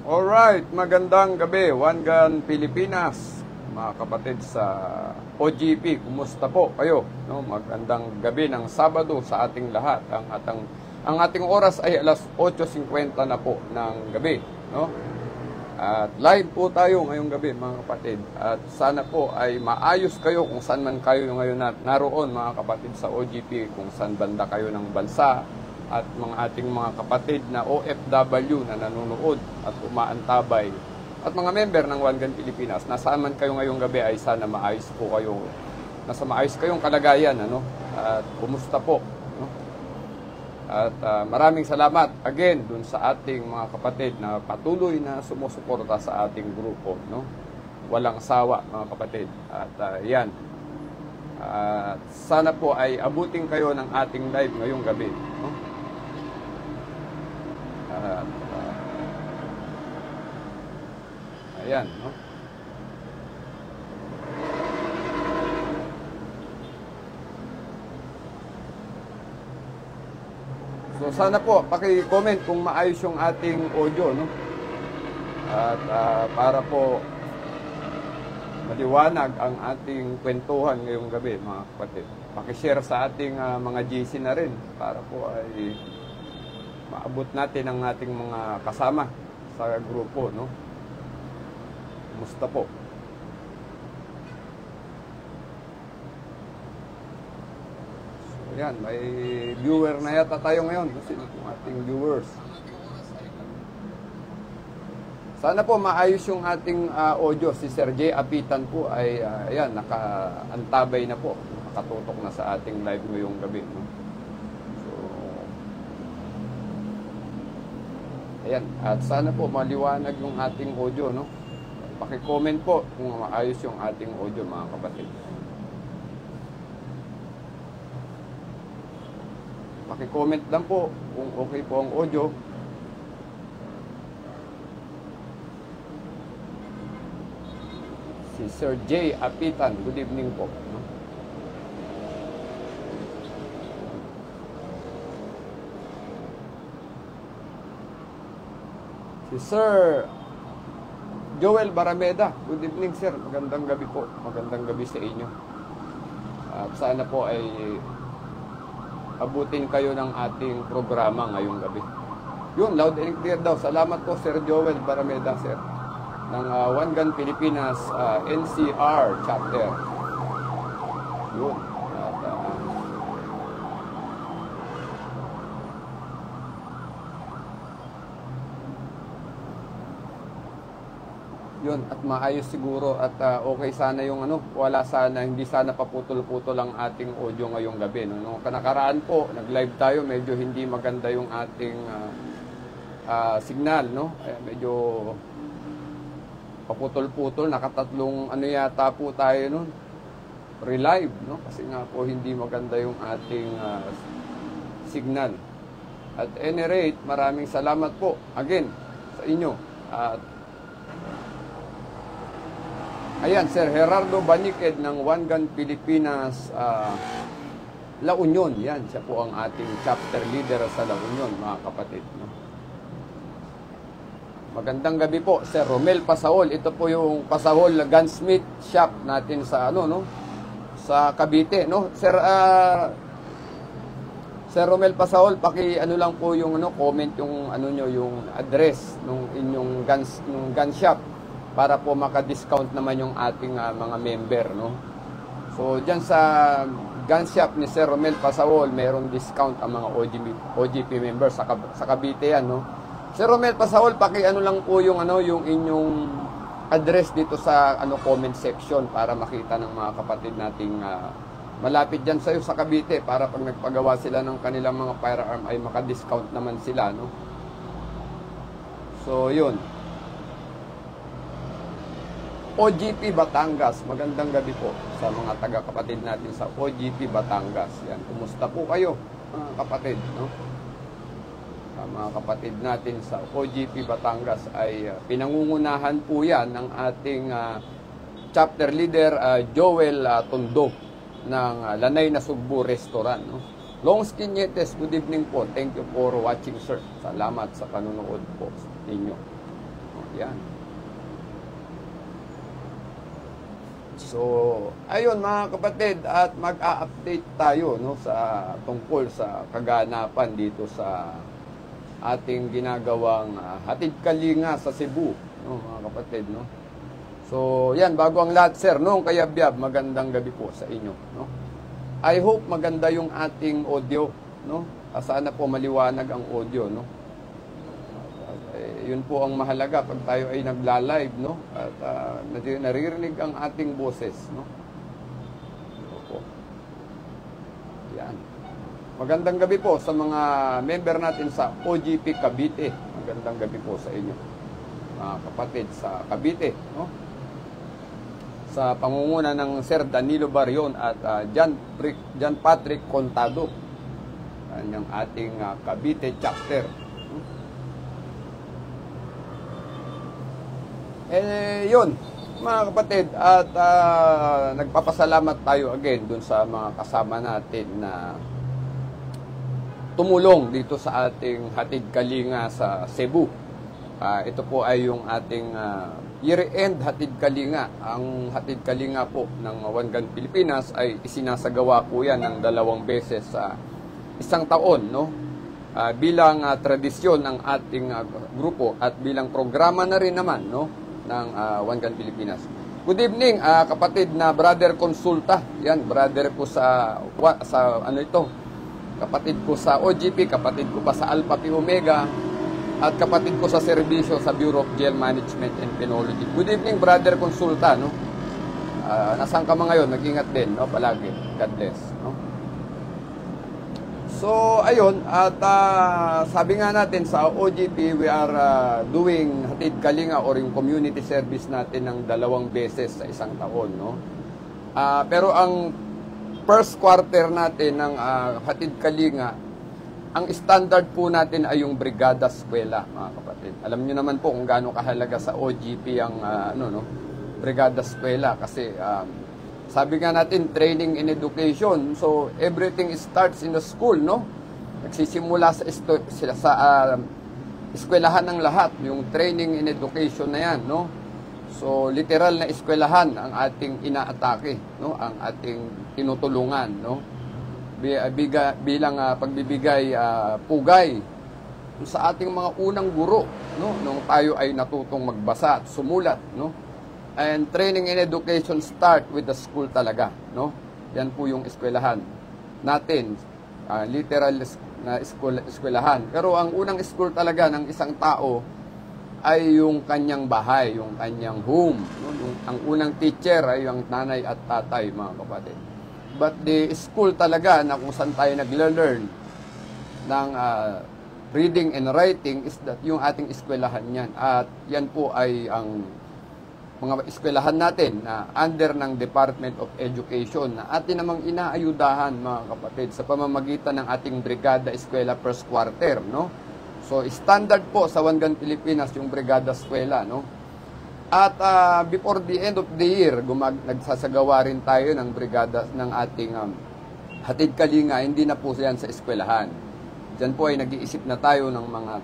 Alright, magandang gabi, One Gun Pilipinas, mga kapatid sa OGP, kumusta po kayo? No, magandang gabi ng Sabado sa ating lahat. Ang ating oras ay alas 8:50 na po ng gabi, no? At live po tayo ngayong gabi, mga kapatid. At sana po ay maayos kayo kung saan man kayo ngayon naroon, mga kapatid sa OGP, kung saan banda kayo ng bansa, at ating mga kapatid na OFW na nanonood at umaantabay, at mga member ng One Gun Pilipinas, nasaan man kayo ngayong gabi ay sana maayos po kayo, nasa maayos kayong kalagayan, ano? At kumusta po, no? At maraming salamat again dun sa ating mga kapatid na patuloy na sumusuporta sa ating grupo, no? Walang sawa, mga kapatid. At yan, sana po ay abutin kayo ng ating live ngayong gabi, no? Ayan, no? So sana po paki-comment kung maayos yung ating audio, no? At para po maliwanag ang ating kwentuhan ngayong gabi, mga kapatid. Paki-share sa ating mga GC na rin para po ay maabot natin ang ating mga kasama sa grupo, no? Kumusta po? So, yan, may viewer na yata tayo ngayon. Sino yung ating viewers? Sana po maayos yung ating audio. Si Sir J. Apitan po ay, ayan, nakaantabay na po. Nakatutok na sa ating live ngayong gabi, no? Ayan, at sana po maliwanag yung ating audio, no? Paki-comment po kung maayos yung ating audio, mga kapatid. Paki-comment lang po kung okay po ang audio. Si Sir J. Apitan, good evening po, no? Si Sir Joel Barameda, good evening sir, magandang gabi po, magandang gabi sa inyo. At sana po ay abutin kayo ng ating programa ngayong gabi. Yun, loud and clear daw. Salamat po Sir Joel Barameda, sir, ng One Gun Pilipinas NCR chapter. Yun. Yun, at maayos siguro at okay sana yung wala sana, hindi sana paputol-putol ang ating audio ngayong gabi, no? Nung nakaraan po, nag-live tayo, medyo hindi maganda yung ating signal, no? Medyo paputol-putol, nakatatlong yata po tayo nun, relive, no? Kasi nga po hindi maganda yung ating signal. At any rate, maraming salamat po again sa inyo. At ayan, Sir Gerardo Baniked ng One Gun Pilipinas La Union. Yan, siya po ang ating chapter leader sa La Union, mga kapatid, no? Magandang gabi po, Sir Romel Pasahol. Ito po yung Pasahol Gunsmith Shop natin sa no? Sa Cavite, no? Sir Romel Pasahol, lang po yung comment yung nyo, yung address ng inyong gun shop, para po maka-discount naman yung ating mga member, no? So, dyan sa gun shop ni Sir Romel Pasawol, mayroong discount ang mga OGP members sa Cavite yan, no? Sir Romel Pasawol, lang po yung yung inyong address dito sa comment section para makita ng mga kapatid nating malapit dyan sa'yo sa Cavite, para pag nagpagawa sila ng kanilang mga firearm ay maka-discount naman sila, no? So, yun. OGP Batangas, magandang gabi po sa mga taga-kapatid natin sa OGP Batangas. Yan, kumusta po kayo, mga kapatid, no? Mga kapatid natin sa OGP Batangas ay pinangungunahan po yan ng ating chapter leader Joel Tondo ng Lanay na Sugbo Restaurant, no? Long Skinetes, good evening po. Thank you for watching, sir. Salamat sa panonood po ninyo. Yan. So, ayun mga kapatid, at mag-a-update tayo, no, sa tungkol sa kaganapan dito sa ating ginagawang hatid kalinga sa Cebu, no, mga kapatid, no. So, yan, bago ang lahat, sir, no, kaya Biab, magandang gabi po sa inyo, no. I hope maganda yung ating audio, no. Sana po maliwanag ang audio, no. Yun po ang mahalaga pag tayo ay nagla-live, no, at naririnig ang ating boses, no. Opo. Yan. Magandang gabi po sa mga member natin sa OGP Cavite. Magandang gabi po sa inyo, mga kapatid sa Cavite, no. Sa pangunguna ng Sir Danilo Barion at John Patrick Contado, yung ating Cavite chapter. Yun, mga kapatid, at nagpapasalamat tayo again dun sa mga kasama natin na tumulong dito sa ating hatid kalinga sa Cebu. Ito po ay yung ating year-end hatid kalinga. Ang hatid kalinga po ng One Gun Pilipinas ay isinasagawa po yan ng 2 beses sa isang taon, no? Bilang tradisyon ng ating grupo at bilang programa na rin naman, no, ng One Gun Pilipinas. Good evening, kapatid na brother Consulta. Yan, brother ko sa ano ito? Kapatid ko sa OGP, kapatid ko pa sa Alpha Pi Omega, at kapatid ko sa serbisyo sa Bureau of Jail Management and Penology. Good evening, brother Consulta, no? Nasaan ka mga ngayon? Nag-ingat din, no? Palagi. God bless, no? So, ayun, at sabi nga natin sa OGP, we are doing hatid kalinga or yung community service natin ng 2 beses sa isang taon, no? Pero ang first quarter natin ng hatid kalinga, ang standard po natin ay yung Brigada Eskwela, mga kapatid. Alam niyo naman po kung gaano kahalaga sa OGP ang Brigada Eskwela kasi sabi nga natin, training in education. So, everything starts in the school, no? Nagsisimula sa eskwelahan ng lahat, yung training in education na yan, no? So, literal na eskwelahan ang ating inaatake, no? Ang ating tinutulungan, no? Bilang pagbibigay pugay sa ating mga unang guro, no? Nung tayo ay natutong magbasa at sumulat, no? And training in education start with the school talaga, no? Yan po yung eskwelahan natin, literal na eskwelahan. Pero ang unang school talaga ng isang tao ay yung kanyang bahay, yung kanyang home, no? Ang unang teacher ay yung nanay at tatay, mga kapatid. But the school talaga na kung saan tayo nag-learn ng reading and writing is that yung ating eskwelahan yan. At yan po ay ang mga eskwelahan natin na under ng Department of Education na atin namang inaayudahan, mga kapatid, sa pamamagitan ng ating Brigada Eskwela first quarter, no? So, standard po sa One Gun Pilipinas yung Brigada Eskwela, no? At before the end of the year, nagsasagawa rin tayo ng brigada ng ating hatid kalinga, hindi na po yan sa eskwelahan. Diyan po ay nag-iisip na tayo ng mga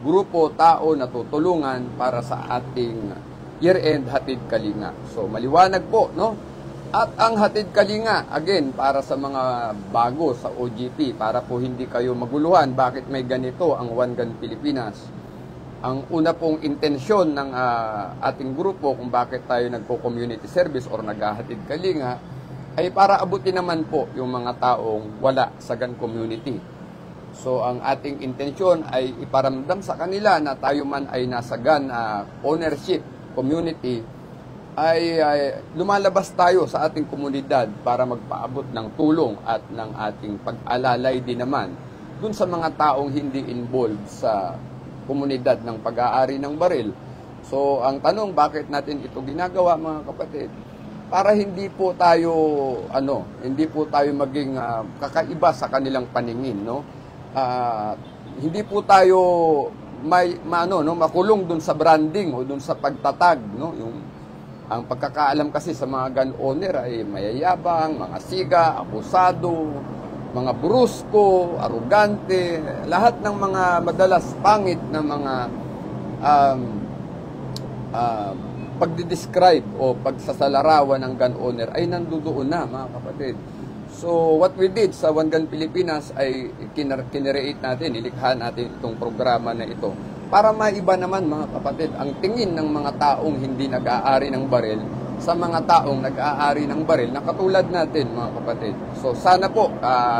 grupo, tao na tutulungan para sa ating year-end hatid kalinga. So, maliwanag po, no? At ang hatid kalinga, again, para sa mga bago sa OGP, para po hindi kayo maguluhan, bakit may ganito ang One Gun Pilipinas? Ang una pong intensyon ng ating grupo kung bakit tayo nagko-community service or naghahatid kalinga, ay para abutin naman po yung mga taong wala sa gun community. So, ang ating intensyon ay iparamdam sa kanila na tayo man ay nasa gun ownership community, ay lumalabas tayo sa ating komunidad para magpaabot ng tulong at ng ating pag-alalay din naman dun sa mga taong hindi involved sa komunidad ng pag-aari ng baril. So, ang tanong, bakit natin ito ginagawa, mga kapatid? Para hindi po tayo maging kakaiba sa kanilang paningin, no? Hindi po tayo makulong dun sa branding o dun sa pagtatag, no? Ang pagkakaalam kasi sa mga gun owner ay mayayabang, mga siga, abusado, mga brusko, arugante, lahat ng mga madalas pangit na mga pagdidescribe o pagsasalarawan ng gun owner ay nandoon na, mga kapatid. So, what we did sa One Gun Pilipinas ay kinereate natin, ilikha natin itong programa na ito para maiba naman, mga kapatid, ang tingin ng mga taong hindi nag-aari ng baril sa mga taong nag-aari ng baril na katulad natin, mga kapatid. So, sana po,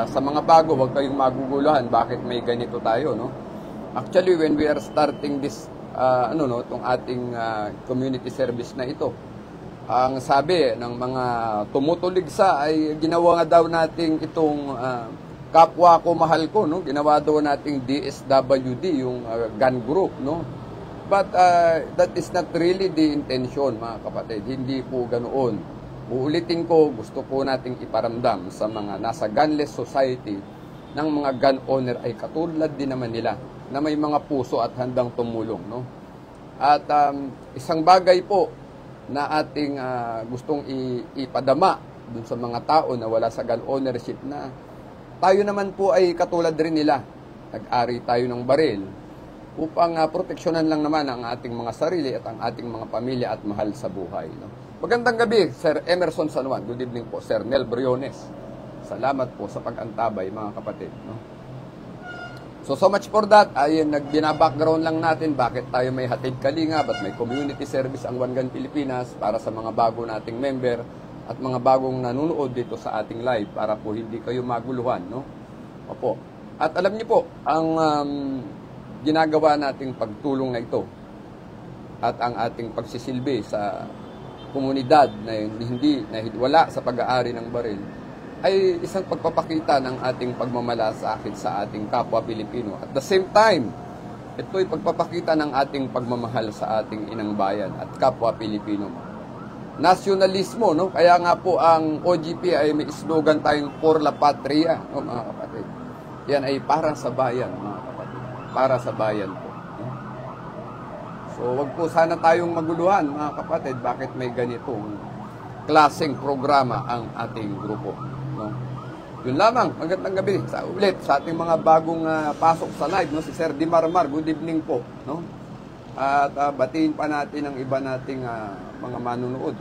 sa mga bago, huwag kayong maguguluhan bakit may ganito tayo, no? Actually, when we are starting this, itong ating community service na ito, ang sabi ng mga tumutuligsa ay ginawa nga daw nating itong kapwa ko mahal ko, no? Ginawa daw nating DSWD, yung gun group, no? But that is not really the intention, mga kapatid. Hindi po ganoon. Uulitin ko, gusto po nating iparamdam sa mga nasa gunless society ng mga gun owner ay katulad din naman nila na may mga puso at handang tumulong, no? At isang bagay po na ating gustong ipadama dun sa mga tao na wala sa gun ownership na tayo naman po ay katulad rin nila. Nag-ari tayo ng baril upang proteksyonan lang naman ang ating mga sarili at ang ating mga pamilya at mahal sa buhay, no? Magandang gabi, Sir Emerson San Juan. Good evening po, Sir Nel Briones. Salamat po sa pag-antabay, mga kapatid, no? So much for that. Ay nagbina-background lang natin bakit tayo may hatid kalinga, at may community service ang One Gun Pilipinas para sa mga bago nating member at mga bagong nanonood dito sa ating live para po hindi kayo maguluhan, no? Opo. At alam niyo po, ang ginagawa nating pagtulong na ito at ang ating pagsisilbi sa komunidad na wala sa pag-aari ng baril ay isang pagpapakita ng ating pagmamalasakit sa ating kapwa Pilipino. At the same time, ito ay pagpapakita ng ating pagmamahal sa ating inang bayan at kapwa Pilipino. Nasyonalismo, no? Kaya nga po ang OGP ay may slogan tayong Por la Patria, no, mga kapatid. Yan ay para sa bayan, mga kapatid. Para sa bayan po. No? So, wag po sana tayong maguluhan, mga kapatid, bakit may ganitong klaseng programa ang ating grupo. No? Yun lamang, magandang gabi ulit sa ating mga bagong pasok sa live, no? Si Sir Di Marmar, good evening po, no? At batiin pa natin ang iba nating mga manunood.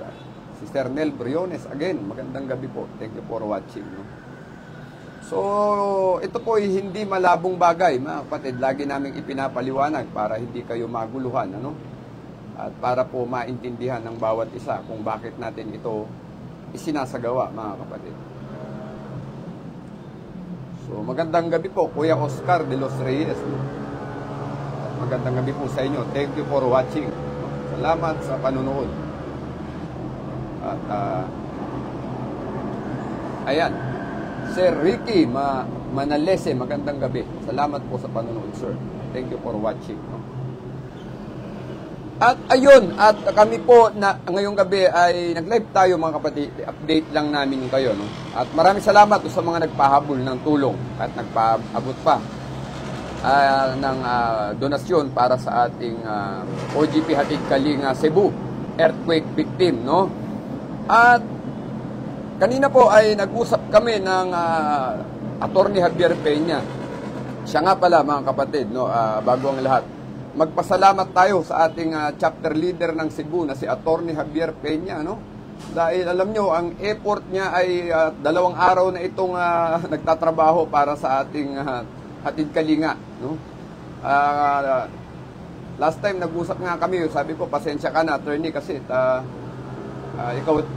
Si Sir Nel Briones, again, magandang gabi po. Thank you for watching, no? So, ito po ay hindi malabong bagay, mga kapatid. Lagi naming ipinapaliwanag para hindi kayo maguluhan, ano? At para po maintindihan ng bawat isa kung bakit natin ito isinasagawa, mga kapatid. So, magandang gabi po, Kuya Oscar de los Reyes. At magandang gabi po sa inyo. Thank you for watching. Salamat sa panonood. At, ayan, Sir Ricky Manalese, magandang gabi. Salamat po sa panonood, sir. Thank you for watching. At ayun, at kami po na ngayong gabi ay nag-live tayo, mga kapatid. Update lang namin kayo, no? At maraming salamat sa mga nagpahabol ng tulong at nagpaabot pa ng donasyon para sa ating OGP Hatid Kalinga Cebu earthquake victim, no? At kanina po ay nag-usap kami ng Attorney Javier Peña. Siya nga pala, mga kapatid, no, bago ang lahat, magpasalamat tayo sa ating chapter leader ng Cebu na si Attorney Javier Peña, no? Dahil alam nyo, ang effort niya ay 2 araw na itong nagtatrabaho para sa ating Hatid Kalinga, no? Last time nag-usap nga kami, sabi ko pasensya ka na, attorney, kasi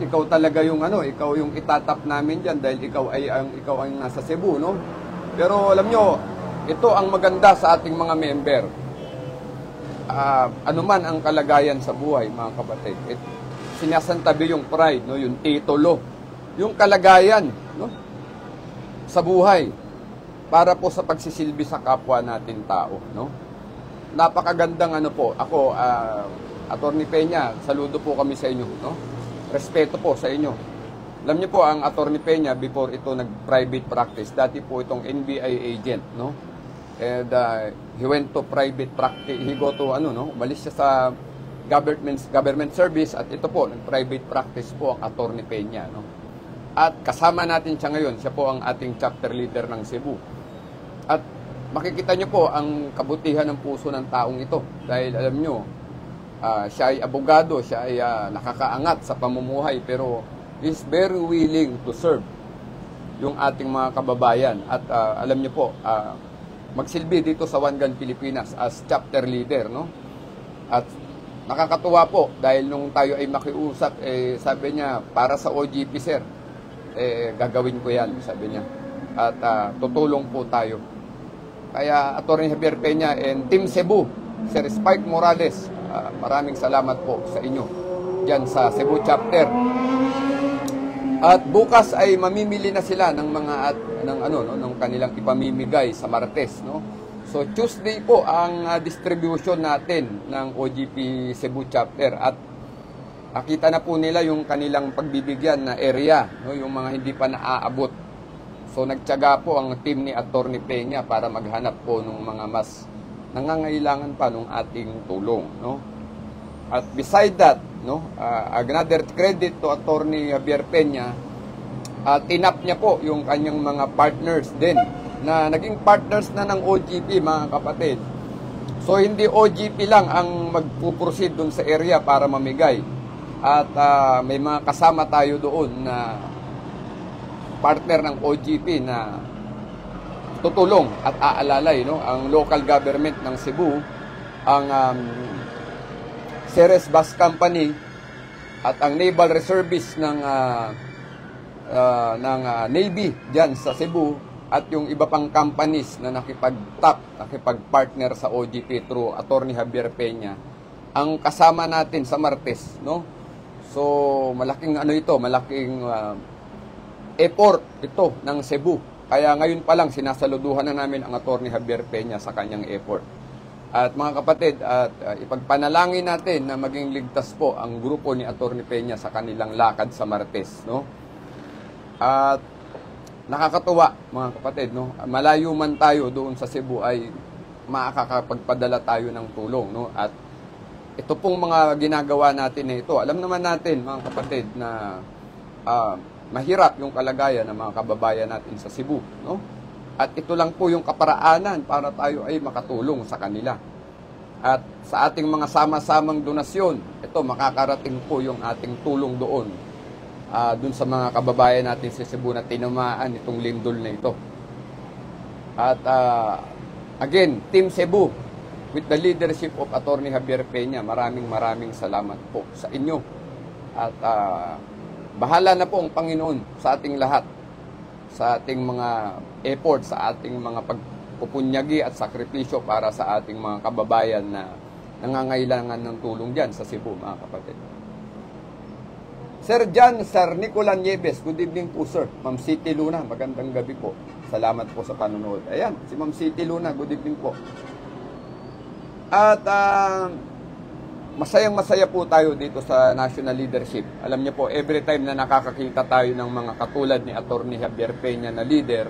ikaw talaga yung ikaw yung itatap namin diyan dahil ikaw ang nasa Cebu, no? Pero alam nyo, ito ang maganda sa ating mga member. Anuman ang kalagayan sa buhay, mga kapatid, sinasantabi yung pride, no, yung titulo, yung kalagayan, no, sa buhay para po sa pagsisilbi sa kapwa natin tao, no? Napakagandang po. Ako, Attorney Peña, saludo po kami sa inyo, no? Respeto po sa inyo. Alam niyo po, ang Attorney Peña, before ito nag-private practice, dati po itong NBI agent, no? And he went to private practice, he go to umalis siya sa government service, at ito po, nag-private practice po ang Attorney Peña, no? At kasama natin siya ngayon, siya po ang ating chapter leader ng Cebu. At makikita nyo po ang kabutihan ng puso ng taong ito. Dahil alam nyo, siya ay abogado, siya ay nakakaangat sa pamumuhay, pero is very willing to serve yung ating mga kababayan. At alam niyo po, magsilbi dito sa One Gun Pilipinas as chapter leader, no? At nakakatuwa po dahil nung tayo ay makiusap, sabi niya, para sa OGP sir, gagawin ko yan, sabi niya. At tutulong po tayo. Kaya Atty. Javier Peña and Team Cebu, Sir Spike Morales, maraming salamat po sa inyo dyan sa Cebu chapter. At bukas ay mamimili na sila ng mga ng kanilang ipamimigay sa Martes, no? So Tuesday po ang distribution natin ng OGP Cebu chapter at nakita na po nila yung kanilang pagbibigyan na area, no, yung mga hindi pa naaabot. So nagtiyaga po ang team ni Atty. Peña para maghanap po ng mga mas nangangailangan pa ng ating tulong, no? At beside that, no, another credit to Atty. Javier Peña, tinap niya po yung kanyang mga partners din na naging partners na ng OGP, mga kapatid. So hindi OGP lang ang magpuproceed dun sa area para mamigay. At may mga kasama tayo doon na partner ng OGP na tutulong at aalalay, no, ang local government ng Cebu, ang Ceres Bus Company at ang Naval Reservice ng Navy diyan sa Cebu at yung iba pang companies na nakipag-partner sa OGP through Atty. Javier Peña ang kasama natin sa Martes, no? So malaking malaking effort ito ng Cebu. Kaya ngayon pa lang sinasaluduhan na namin ang Atty. Javier Peña sa kanyang effort. At mga kapatid, ipagpanalangin natin na maging ligtas po ang grupo ni Atty. Peña sa kanilang lakad sa Martes, no? At nakakatuwa, mga kapatid, no? Malayo man tayo doon sa Cebu ay makakapagpadala tayo ng tulong, no? At ito pong mga ginagawa natin na ito, alam naman natin, mga kapatid, na mahirap yung kalagayan ng mga kababayan natin sa Cebu, no? At ito lang po yung kaparaanan para tayo ay makatulong sa kanila. At sa ating mga sama-samang donasyon, ito makakarating po yung ating tulong doon. Doon sa mga kababayan natin sa Cebu na tinamaan itong lindol na ito. At again, Team Cebu, with the leadership of Atty. Javier Peña, maraming salamat po sa inyo. At bahala na po ang Panginoon sa ating lahat, sa ating mga effort, sa ating mga pagpupunyagi at sakripisyo para sa ating mga kababayan na nangangailangan ng tulong dyan sa Cebu, mga kapatid. Sir John, Sir Nicolas Nieves, good evening po sir. Ma'am City Luna, magandang gabi po. Salamat po sa panonood. Ayan, si Ma'am City Luna, good evening po. At masayang-masaya po tayo dito sa national leadership. Alam niyo po, every time na nakakakita tayo ng mga katulad ni Atty. Javier Peña na leader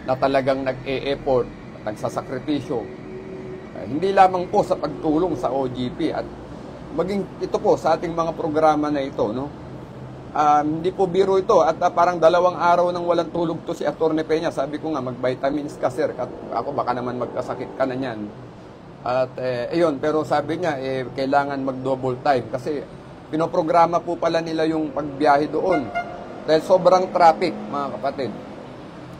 na talagang nag-e-effort, nagsasakripisyo, hindi lamang po sa pagtulong sa OGP at maging ito po sa ating mga programa na ito, no? Hindi po biro ito at parang 2 araw nang walang tulog to si Atty. Peña. Sabi ko nga, mag-vitamins ka sir, ako baka naman magkasakit ka na niyan. At ayun, pero sabi niya, kailangan mag-double time kasi pinoprograma po pala nila yung pagbiyahe doon dahil sobrang traffic, mga kapatid.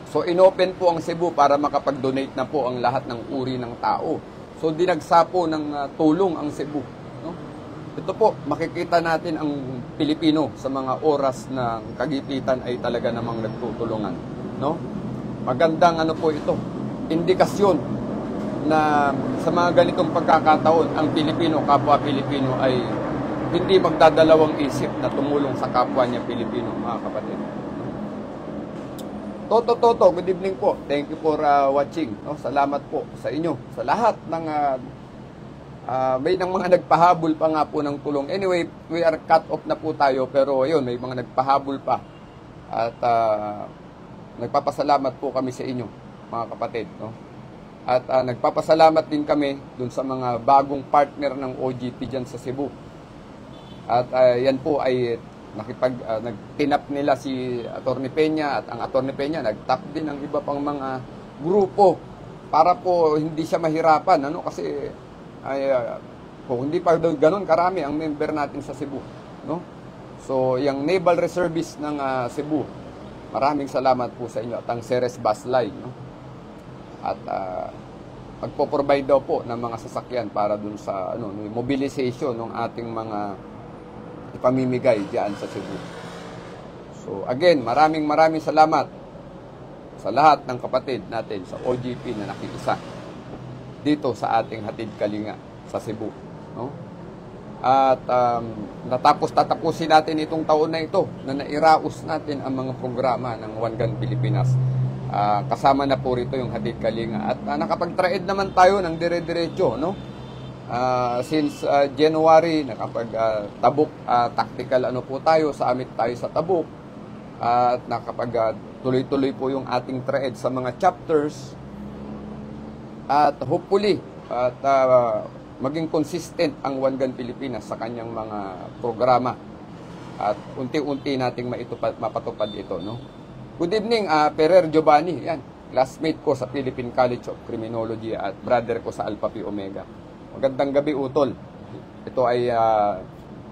So inopen po ang Cebu para makapag-donate na po ang lahat ng uri ng tao. So dinagsa po ng tulong ang Cebu, no? Ito po, makikita natin ang Pilipino sa mga oras ng kagipitan ay talaga namang nagtutulungan, no? Magandang po ito, indikasyon na sa mga ganitong pagkakataon, ang Pilipino, kapwa Pilipino ay hindi magdadalawang isip na tumulong sa kapwa niya Pilipino, mga kapatid. Toto, good evening po. Thank you for watching. No? Salamat po sa inyo, sa lahat ng may ng mga nagpahabol pa nga po ng tulong. Anyway, we are cut off na po tayo, pero ayun, may mga nagpahabol pa. At nagpapasalamat po kami sa inyo, mga kapatid, no? At nagpapasalamat din kami dun sa mga bagong partner ng OGP dyan sa Cebu. At yan po ay nagtinap nila si Atty. Peña at ang Atty. Peña nagtap din ang iba pang mga grupo para po hindi siya mahirapan, ano, kasi ay Kung hindi pa ganun karami ang member natin sa Cebu, no? So, yung Naval Reservice ng Cebu, maraming salamat po sa inyo at ang Ceres Bus Line, no? At magpo-provide daw po ng mga sasakyan para dun sa mobilization ng ating mga ipamimigay diyan sa Cebu. So, again, maraming salamat sa lahat ng kapatid natin sa OGP na nakiisa dito sa ating Hatid Kalinga sa Cebu, no? At tatapusin natin itong taon na ito na nairaos natin ang mga programa ng One Gun Pilipinas. Kasama na po rito yung Hatid Kalinga at nakapag-trade naman tayo ng dire-diretso, no? Since January nakapag-Tabuk tactical po tayo, sa amit tayo sa Tabuk at nakapag tuloy-tuloy po yung ating trade sa mga chapters at hopefully at maging consistent ang One Gun Pilipinas sa kanyang mga programa at unti-unti nating mapatupad ito, no? Good evening, Ferrer Giovanni, yan, classmate ko sa Philippine College of Criminology at brother ko sa Alpha Phi Omega. Magandang gabi, Utol. Ito ay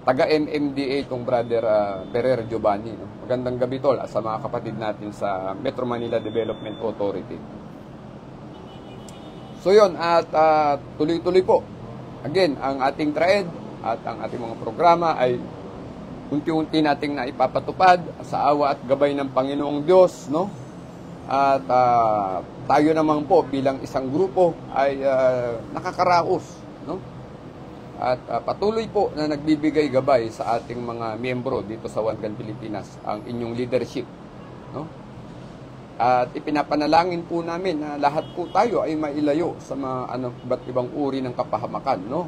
taga-MMDA itong brother Ferrer Giovanni, no? Magandang gabi, Tol, sa mga kapatid natin sa Metro Manila Development Authority. So yun, at tuloy-tuloy po. Again, ang ating trade at ang ating mga programa ay unti-unti nating naipapatupad sa awa at gabay ng Panginoong Diyos, no? At tayo naman po bilang isang grupo ay nakakaraos, no? At patuloy po na nagbibigay gabay sa ating mga miyembro dito sa One Gun Pilipinas, ang inyong leadership, no? At ipinapanalangin po namin na lahat po tayo ay mailayo sa mga iba't ibang uri ng kapahamakan, no?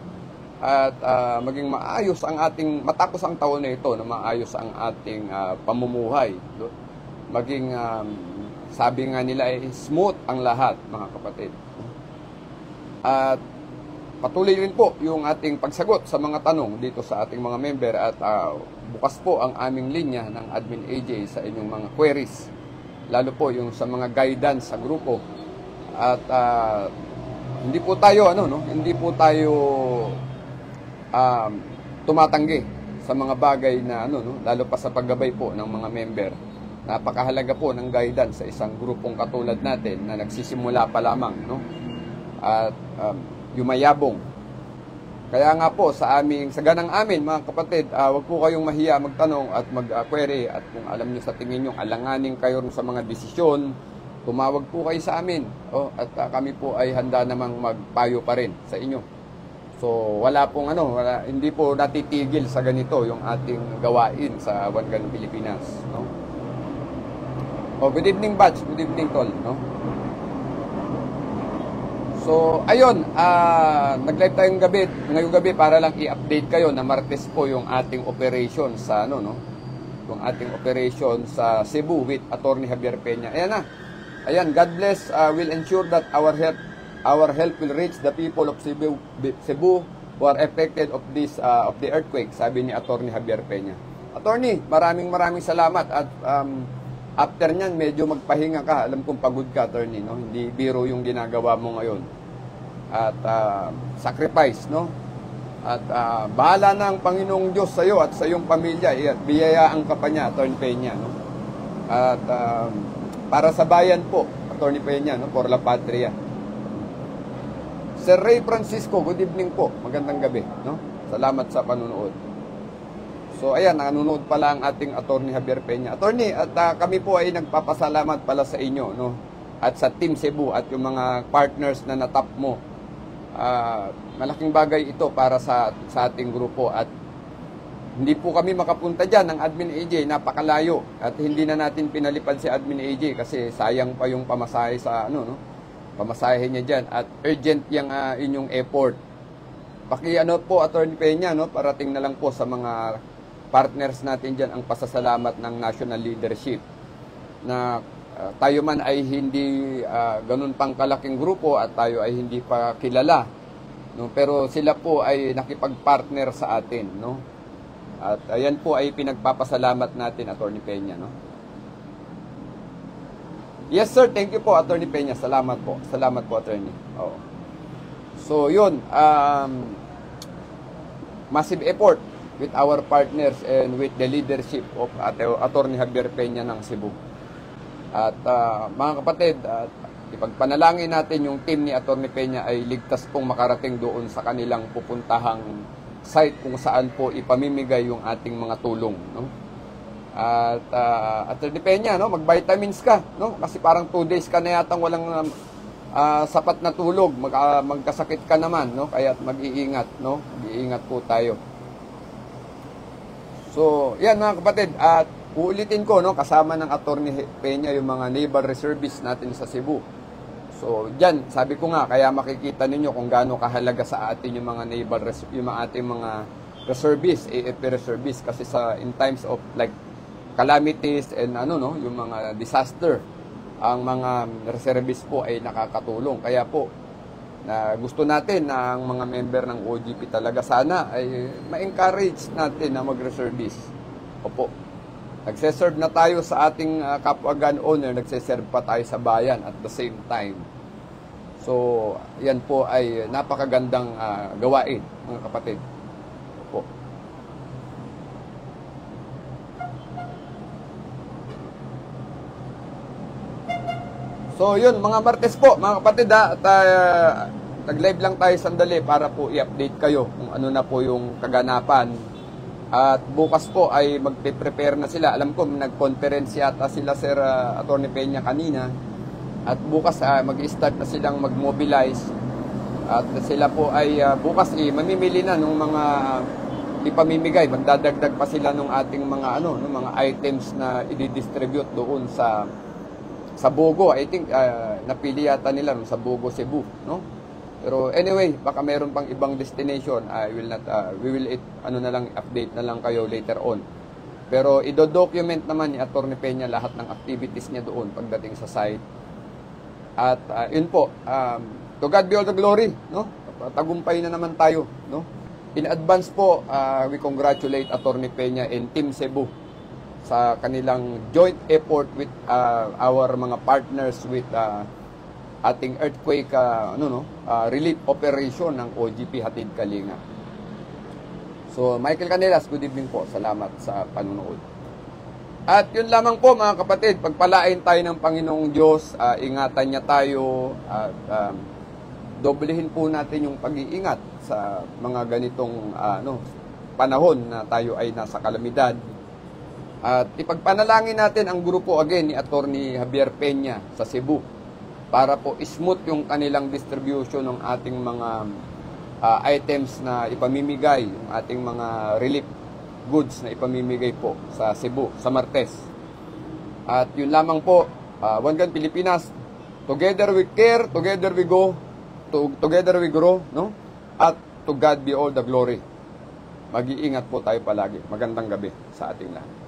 At maging maayos ang ating, matapos ang taon na ito, na maayos ang ating pamumuhay, no? Maging, sabi nga nila ay smooth ang lahat, mga kapatid. At patuloy rin po yung ating pagsagot sa mga tanong dito sa ating mga member at bukas po ang aming linya ng Admin AJ sa inyong mga queries, lalo po yung sa mga guidance sa grupo. At hindi po tayo hindi po tayo tumatanggi sa mga bagay na lalo pa sa paggabay po ng mga member. Napakahalaga po ng guidance sa isang grupong katulad natin na nagsisimula pa lamang, no? At yumayabong. Kaya nga po sa ganang amin, mga kapatid, wag po kayong mahiya magtanong at mag-query, at kung alam niyo sa tingin niyo alanganin kayo sa mga desisyon, tumawag po kayo sa amin. At kami po ay handa namang magpayo pa rin sa inyo. So wala pong hindi po natitigil sa ganito yung ating gawain sa One Gun Pilipinas, no? Good evening, Batch. Good evening, Tol, no? So, ayun, nag-live tayong ngayong gabi para lang i-update kayo na Martes po yung ating operation sa yung ating operation sa Cebu with Attorney Javier Peña. Ayan na. Ayan, God bless, will ensure that our help will reach the people of Cebu who are affected of the earthquake, sabi ni Attorney Javier Peña. Attorney, maraming salamat at after nyan, medyo magpahinga ka. Alam kong pagod ka, attorney, no? Hindi biro yung ginagawa mo ngayon. At sacrifice, no? At bahala na ang Panginoong Diyos sa iyo at sa iyong pamilya. Biyayaan ka pa niya, Attorney Peña, no? At para sa bayan po, Attorney Peña, no? Por la Patria. Sir Ray Francisco, good evening po. Magandang gabi, no? Salamat sa panunood. So ayan, nanonood pala ang ating Attorney Javier Peña. Attorney, at kami po ay nagpapasalamat pala sa inyo, no? At sa Team Cebu at yung mga partners na natap mo. Malaking bagay ito para sa ating grupo at hindi po kami makapunta dyan ng Admin AJ, napakalayo at hindi na natin pinalipad si Admin AJ kasi sayang pa yung pamasahe sa pamasahe niya dyan at urgent yung inyong effort. Po, Attorney Peña, no? Parating na lang po sa mga partners natin dyan ang pasasalamat ng national leadership na tayo man ay hindi ganun pang kalaking grupo at tayo ay hindi pa kilala, no? Pero sila po ay nakipag-partner sa atin, no? At ayan po ay pinagpapasalamat natin, Attorney Peña, no? Yes sir, thank you po, Attorney Peña. Salamat po, Attorney. So yun, massive effort with our partners and with the leadership of Attorney Javier Peña ng Cebu. At mga kapatid, ipagpanalangin natin yung team ni Attorney Peña ay ligtas pong makarating doon sa kanilang pupuntahang site kung saan po ipamimigay yung ating mga tulong, no? At Attorney Peña, no, mag-vitamins ka, no? Kasi parang 2 days ka na yatang walang sapat na tulog, magkasakit ka naman, no? Kaya mag-iingat, no? Mag-iingat po tayo. So, yan mga kapatid, at uulitin ko, no, kasama ng Attorney Peña yung mga naval reservists natin sa Cebu. So, diyan, sabi ko nga, kaya makikita ninyo kung gaano kahalaga sa atin yung mga naval yung ating mga reservists, AFP reservists, kasi in times of like calamities and yung mga disaster, ang mga reservists po ay nakakatulong. Kaya po, na gusto natin na ang mga member ng OGP talaga sana ay ma-encourage natin na mag-reservice. Opo. Nagse-serve na tayo sa ating kapwa gun owner, nagse-serve pa tayo sa bayan at the same time. So, yan po ay napakagandang gawain, mga kapatid. Opo. So yun, mga Martes po, mga kapatid, at nag-live lang tayo sandali para po i-update kayo kung ano na po yung kaganapan. At bukas po ay magpe-prepare na sila. Alam ko, nag-conference yata sila Sir Attorney Peña kanina. At bukas mag-start na silang mag-mobilize. At sila po ay bukas mamimili na ng mga ipamimigay. Magdadagdag pa sila ng ating mga ng mga items na i-distribute doon sa Bogo. I think napili yata nila sa Bogo, Cebu, no? Pero anyway, baka meron pang ibang destination. We will na lang, update na lang kayo later on. Pero i-document naman ni Attorney Peña lahat ng activities niya doon pagdating sa site. At yun po, to God be all the glory, no? Tagumpay na naman tayo, no? In advance po, we congratulate Attorney Peña and Team Cebu sa kanilang joint effort with our mga partners with ating earthquake relief operation ng OGP Hatid Kalinga. So, Michael Canelas, good evening po. Salamat sa panunood. At yun lamang po mga kapatid, pagpalain tayo ng Panginoong Diyos, ingatan niya tayo at doblehin po natin yung pag-iingat sa mga ganitong panahon na tayo ay nasa kalamidad. At ipagpanalangin natin ang grupo again ni Attorney Javier Peña sa Cebu para po smooth yung kanilang distribution ng ating mga items na ipamimigay, yung ating mga relief goods na ipamimigay po sa Cebu, sa Martes. At yun lamang po, One Gun Pilipinas, together we care, together we go, together we grow, no? At to God be all the glory. Mag-iingat po tayo palagi. Magandang gabi sa ating lahat.